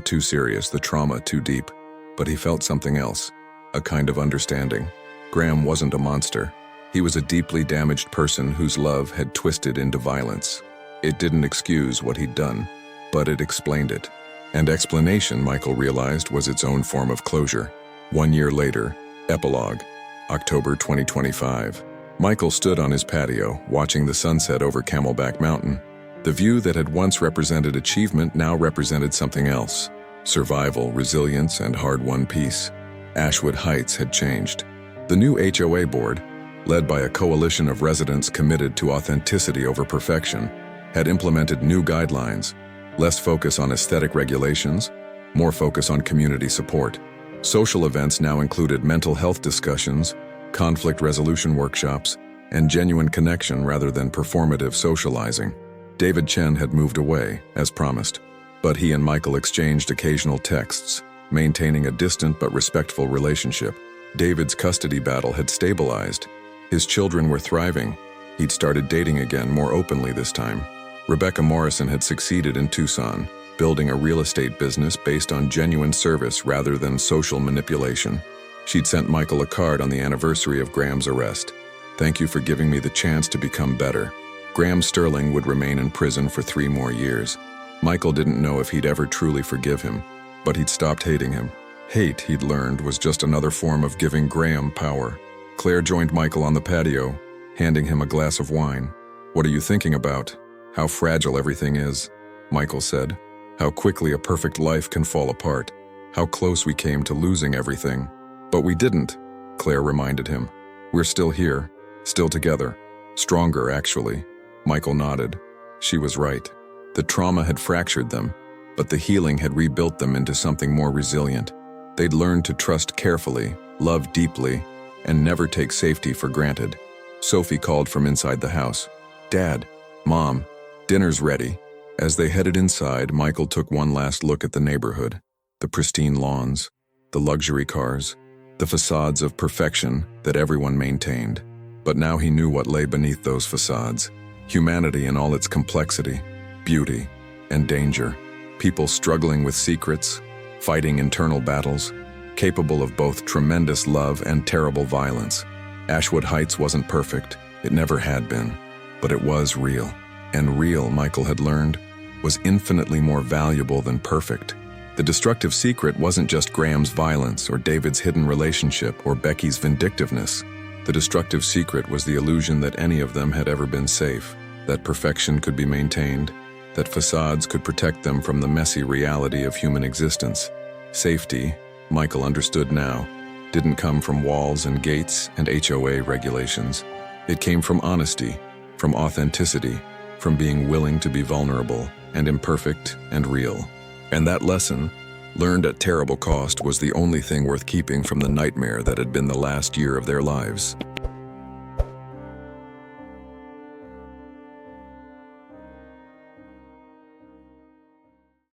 too serious, the trauma too deep. But he felt something else, a kind of understanding. Graham wasn't a monster. He was a deeply damaged person whose love had twisted into violence. It didn't excuse what he'd done, but it explained it. And explanation, Michael realized, was its own form of closure. 1 year later, epilogue, October 2025. Michael stood on his patio, watching the sunset over Camelback Mountain. The view that had once represented achievement now represented something else. Survival, resilience, and hard-won peace. Ashwood Heights had changed. The new HOA board, led by a coalition of residents committed to authenticity over perfection, had implemented new guidelines. Less focus on aesthetic regulations, more focus on community support. Social events now included mental health discussions, conflict resolution workshops, and genuine connection rather than performative socializing. David Chen had moved away, as promised, but he and Michael exchanged occasional texts, maintaining a distant but respectful relationship. David's custody battle had stabilized. His children were thriving. He'd started dating again, more openly this time. Rebecca Morrison had succeeded in Tucson, building a real estate business based on genuine service rather than social manipulation. She'd sent Michael a card on the anniversary of Graham's arrest. "Thank you for giving me the chance to become better." Graham Sterling would remain in prison for 3 more years. Michael didn't know if he'd ever truly forgive him, but he'd stopped hating him. Hate, he'd learned, was just another form of giving Graham power. Claire joined Michael on the patio, handing him a glass of wine. "What are you thinking about? How fragile everything is," Michael said. "How quickly a perfect life can fall apart. How close we came to losing everything." "But we didn't," Claire reminded him. "We're still here, still together. Stronger, actually." Michael nodded. She was right. The trauma had fractured them, but the healing had rebuilt them into something more resilient. They'd learned to trust carefully, love deeply, and never take safety for granted. Sophie called from inside the house. "Dad, Mom, dinner's ready." As they headed inside, Michael took one last look at the neighborhood, the pristine lawns, the luxury cars, the facades of perfection that everyone maintained. But now he knew what lay beneath those facades. Humanity in all its complexity, beauty, and danger. People struggling with secrets, fighting internal battles, capable of both tremendous love and terrible violence. Ashwood Heights wasn't perfect, it never had been, but it was real. And real, Michael had learned, was infinitely more valuable than perfect. The destructive secret wasn't just Graham's violence or David's hidden relationship or Becky's vindictiveness. The destructive secret was the illusion that any of them had ever been safe, that perfection could be maintained, that facades could protect them from the messy reality of human existence. Safety, Michael understood now, didn't come from walls and gates and HOA regulations. It came from honesty, from authenticity, from being willing to be vulnerable and imperfect and real. And that lesson, learned at terrible cost, was the only thing worth keeping from the nightmare that had been the last year of their lives.